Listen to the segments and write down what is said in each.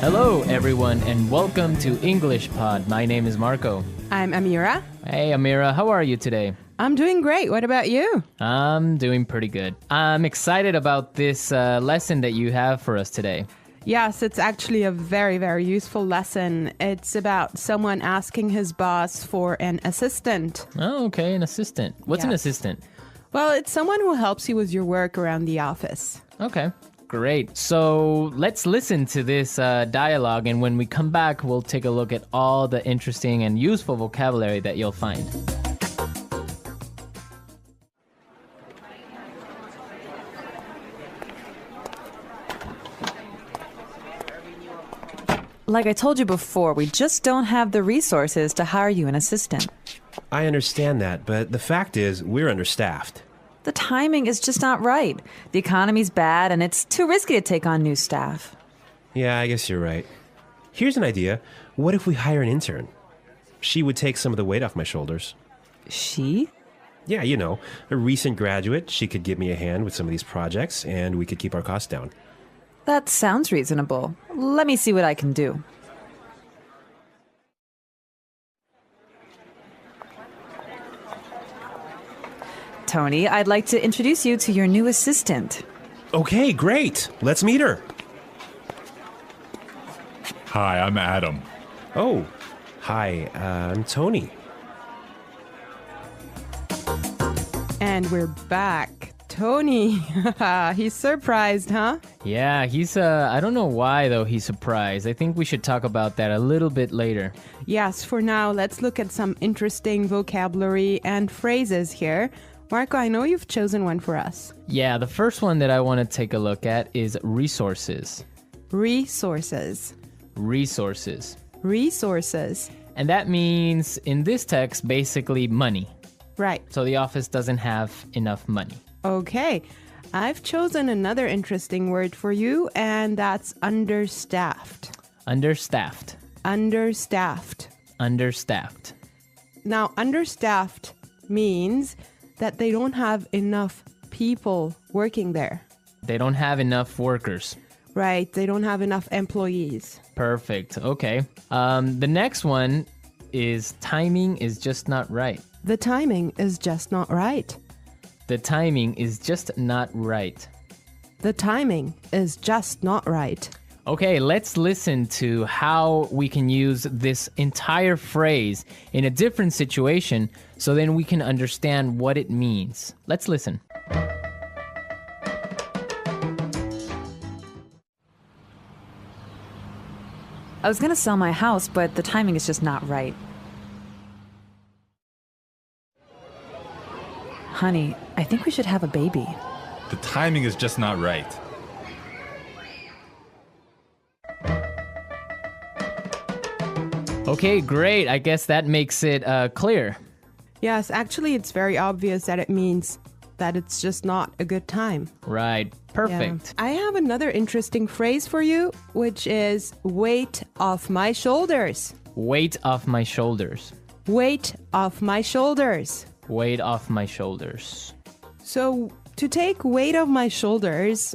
Hello, everyone, and welcome to English Pod. My name is Marco. I'm Amira. Hey, Amira, how are you today? I'm doing great. What about you? I'm doing pretty good. I'm excited about this lesson that you have for us today. Yes, it's actually a very, very useful lesson. It's about someone asking his boss for an assistant. Oh, okay, an assistant. What's an assistant? Well, it's someone who helps you with your work around the office. Okay, great. So let's listen to this dialogue, and when we come back, we'll take a look at all the interesting and useful vocabulary that you'll find. Like I told you before, we just don't have the resources to hire you an assistant. I understand that, but the fact is, we're understaffed. The timing is just not right. The economy's bad, and it's too risky to take on new staff. Yeah, I guess you're right. Here's an idea. What if we hire an intern? She would take some of the weight off my shoulders. She? Yeah, you know, a recent graduate. She could give me a hand with some of these projects, and we could keep our costs down. That sounds reasonable. Let me see what I can do. Tony, I'd like to introduce you to your new assistant. Okay, great. Let's meet her. Hi, I'm Adam. Oh, hi, I'm Tony. And we're back. Tony, he's surprised, huh? Yeah, he's, I don't know why, though, he's surprised. I think we should talk about that a little bit later. Yes, for now, let's look at some interesting vocabulary and phrases here. Marco, I know you've chosen one for us. Yeah, the first one that I want to take a look at is resources. Resources. Resources. Resources. And that means, in this text, basically money. Right. So the office doesn't have enough money. Okay. I've chosen another interesting word for you, and that's understaffed. Understaffed. Understaffed. Understaffed. Now, understaffed means that they don't have enough people working there. They don't have enough workers. Right. They don't have enough employees. Perfect. Okay. The next one is timing is just not right. The timing is just not right. The timing is just not right. The timing is just not right. Okay, let's listen to how we can use this entire phrase in a different situation so then we can understand what it means. Let's listen. I was going to sell my house, but the timing is just not right. Honey, I think we should have a baby. The timing is just not right. Okay, great. I guess that makes it clear. Yes, actually, it's very obvious that it means that it's just not a good time. Right. Perfect. Yeah. I have another interesting phrase for you, which is weight off my shoulders. Weight off my shoulders. Weight off my shoulders. Weight off my shoulders. So, to take weight off my shoulders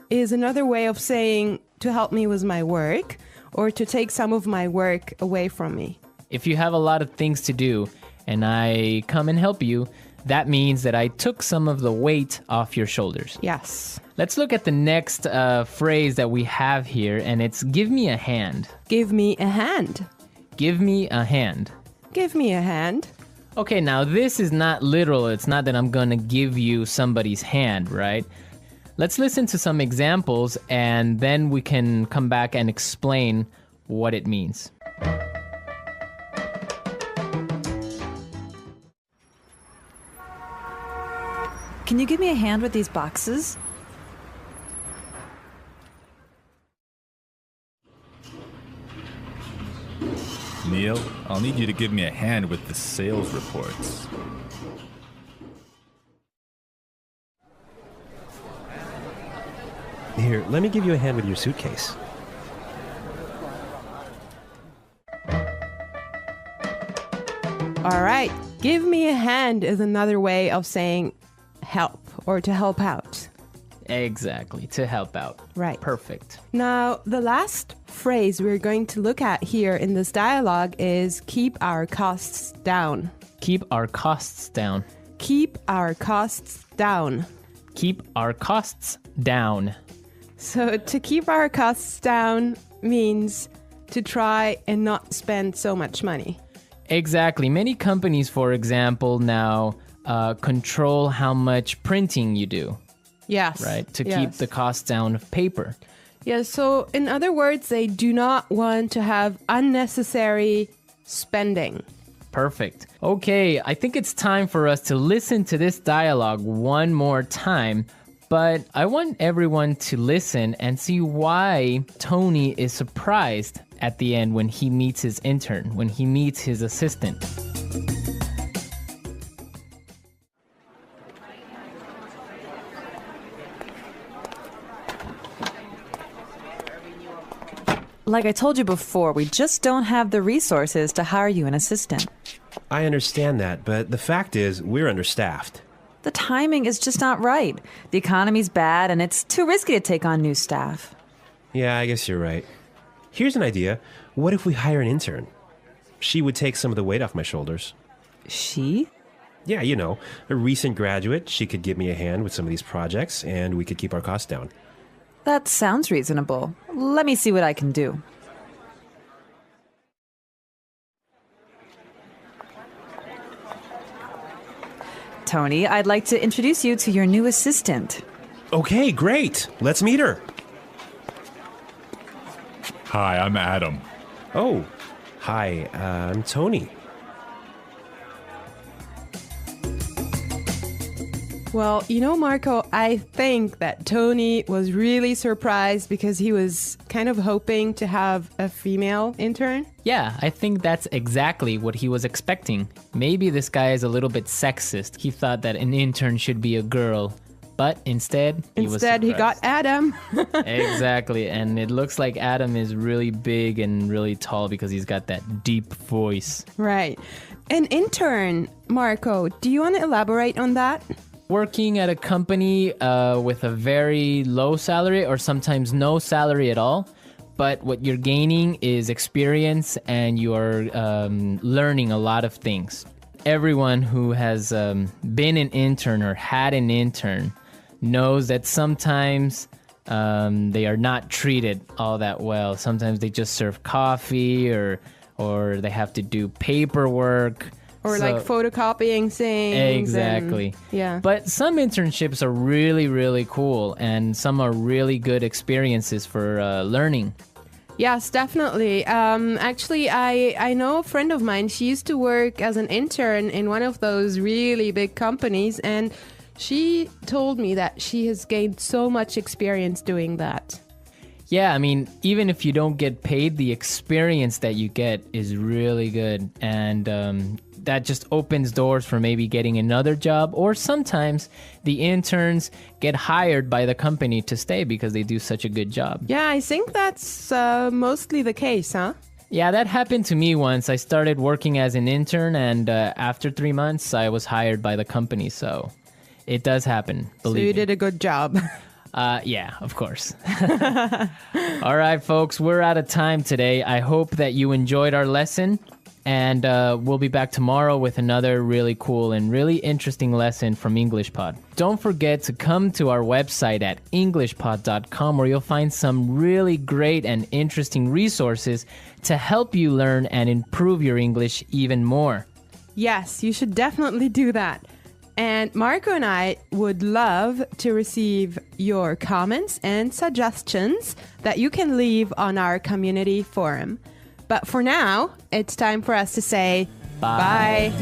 is another way of saying to help me with my work or to take some of my work away from me. If you have a lot of things to do and I come and help you, that means that I took some of the weight off your shoulders. Yes. Let's look at the next phrase that we have here, and it's give me a hand. Give me a hand. Give me a hand. Give me a hand. Okay, now this is not literal. It's not that I'm gonna give you somebody's hand, right? Let's listen to some examples, and then we can come back and explain what it means. Can you give me a hand with these boxes? Neil, I'll need you to give me a hand with the sales reports. Here, let me give you a hand with your suitcase. All right. Give me a hand is another way of saying help or to help out. Exactly, to help out. Right. Perfect. Now, the last phrase we're going to look at here in this dialogue is keep our costs down. Keep our costs down. Keep our costs down. Keep our costs down. So to keep our costs down means to try and not spend so much money. Exactly. Many companies, for example, now control how much printing you do, Yes. right? To yes. keep the costs down of paper. Yeah, so in other words, they do not want to have unnecessary spending. Perfect. Okay, I think it's time for us to listen to this dialogue one more time, but I want everyone to listen and see why Tony is surprised at the end when he meets his intern, when he meets his assistant. Like I told you before, we just don't have the resources to hire you an assistant. I understand that, but the fact is, we're understaffed. The timing is just not right. The economy's bad, and it's too risky to take on new staff. Yeah, I guess you're right. Here's an idea. What if we hire an intern? She would take some of the weight off my shoulders. She? Yeah, you know, a recent graduate. She could give me a hand with some of these projects, and we could keep our costs down. That sounds reasonable. Let me see what I can do. Tony, I'd like to introduce you to your new assistant. Okay, great. Let's meet her. Hi, I'm Adam. Oh, hi, I'm Tony. Well, you know, Marco, I think that Tony was really surprised because he was kind of hoping to have a female intern. Yeah, I think that's exactly what he was expecting. Maybe this guy is a little bit sexist. He thought that an intern should be a girl, but instead he got Adam. Exactly, and it looks like Adam is really big and really tall because he's got that deep voice. Right. An intern, Marco, do you want to elaborate on that? Working at a company with a very low salary or sometimes no salary at all, but what you're gaining is experience and you are learning a lot of things. Everyone who has been an intern or had an intern knows that sometimes they are not treated all that well. Sometimes they just serve coffee or they have to do paperwork. Or like photocopying things. Exactly. Yeah. But some internships are really, really cool, and some are really good experiences for learning. Yes, definitely. Actually, I know a friend of mine. She used to work as an intern in one of those really big companies, and she told me that she has gained so much experience doing that. Yeah, I mean, even if you don't get paid, the experience that you get is really good, and that just opens doors for maybe getting another job, or sometimes the interns get hired by the company to stay because they do such a good job. Yeah, I think that's mostly the case, huh? Yeah, that happened to me once. I started working as an intern, and after 3 months, I was hired by the company, so it does happen, believe me. So you did a good job. Yeah, of course. All right, folks, we're out of time today. I hope that you enjoyed our lesson. And we'll be back tomorrow with another really cool and really interesting lesson from EnglishPod. Don't forget to come to our website at englishpod.com where you'll find some really great and interesting resources to help you learn and improve your English even more. Yes, you should definitely do that. And Marco and I would love to receive your comments and suggestions that you can leave on our community forum. But for now, it's time for us to say bye.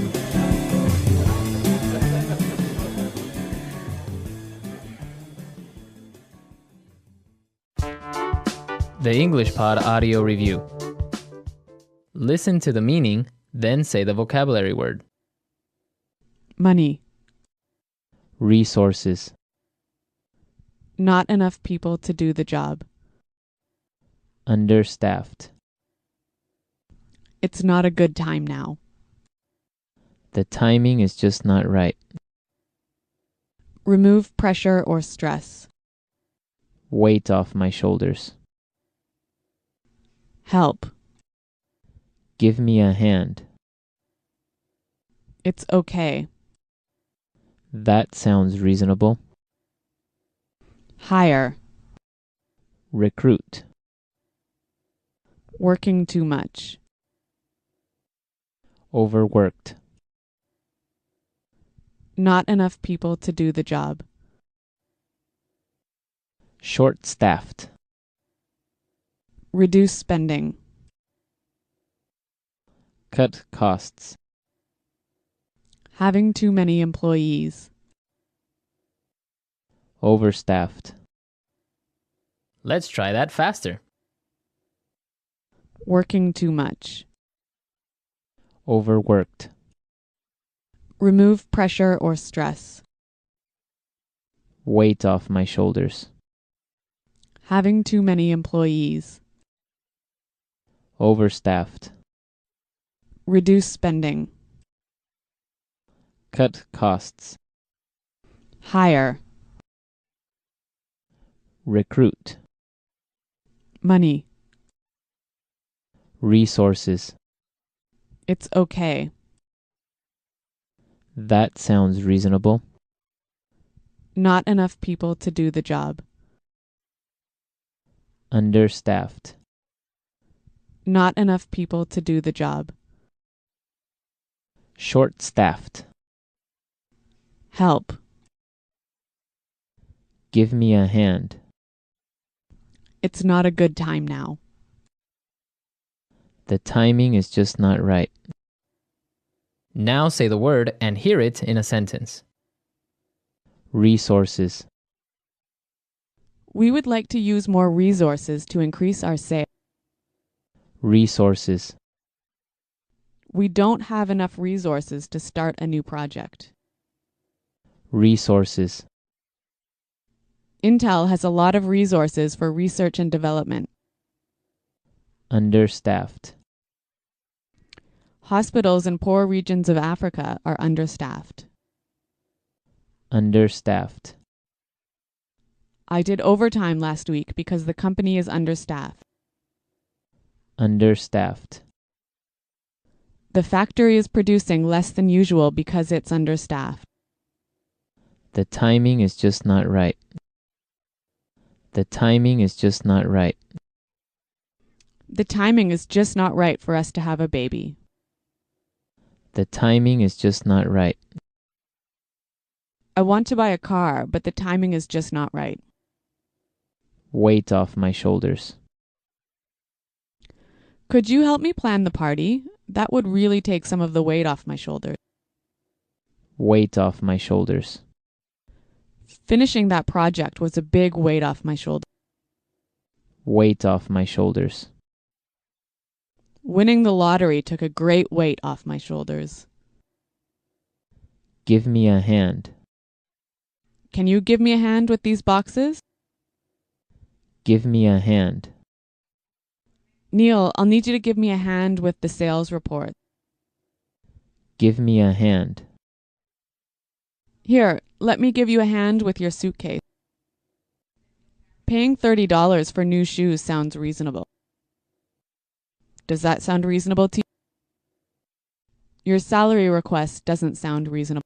The EnglishPod audio review. Listen to the meaning, then say the vocabulary word. Money. Resources. Not enough people to do the job. Understaffed. It's not a good time now. The timing is just not right. Remove pressure or stress. Weight off my shoulders. Help. Give me a hand. It's okay. That sounds reasonable. Hire. Recruit. Working too much. Overworked. Not enough people to do the job. Short-staffed. Reduce spending. Cut costs. Having too many employees. Overstaffed. Let's try that faster. Working too much. Overworked. Remove pressure or stress. Weight off my shoulders. Having too many employees. Overstaffed. Reduce spending. Cut costs. Hire. Recruit. Money. Resources. It's okay. That sounds reasonable. Not enough people to do the job. Understaffed. Not enough people to do the job. Short-staffed. Help. Give me a hand. It's not a good time now. The timing is just not right. Now say the word and hear it in a sentence. Resources. We would like to use more resources to increase our sales. Resources. We don't have enough resources to start a new project. Resources. Intel has a lot of resources for research and development. Understaffed. Hospitals in poor regions of Africa are understaffed. Understaffed. I did overtime last week because the company is understaffed. Understaffed. The factory is producing less than usual because it's understaffed. The timing is just not right. The timing is just not right. The timing is just not right for us to have a baby. The timing is just not right. I want to buy a car, but the timing is just not right. Weight off my shoulders. Could you help me plan the party? That would really take some of the weight off my shoulders. Weight off my shoulders. Finishing that project was a big weight off my shoulders. Weight off my shoulders. Winning the lottery took a great weight off my shoulders. Give me a hand. Can you give me a hand with these boxes? Give me a hand. Neil, I'll need you to give me a hand with the sales report. Give me a hand. Here, let me give you a hand with your suitcase. Paying $30 for new shoes sounds reasonable. Does that sound reasonable to you? Your salary request doesn't sound reasonable.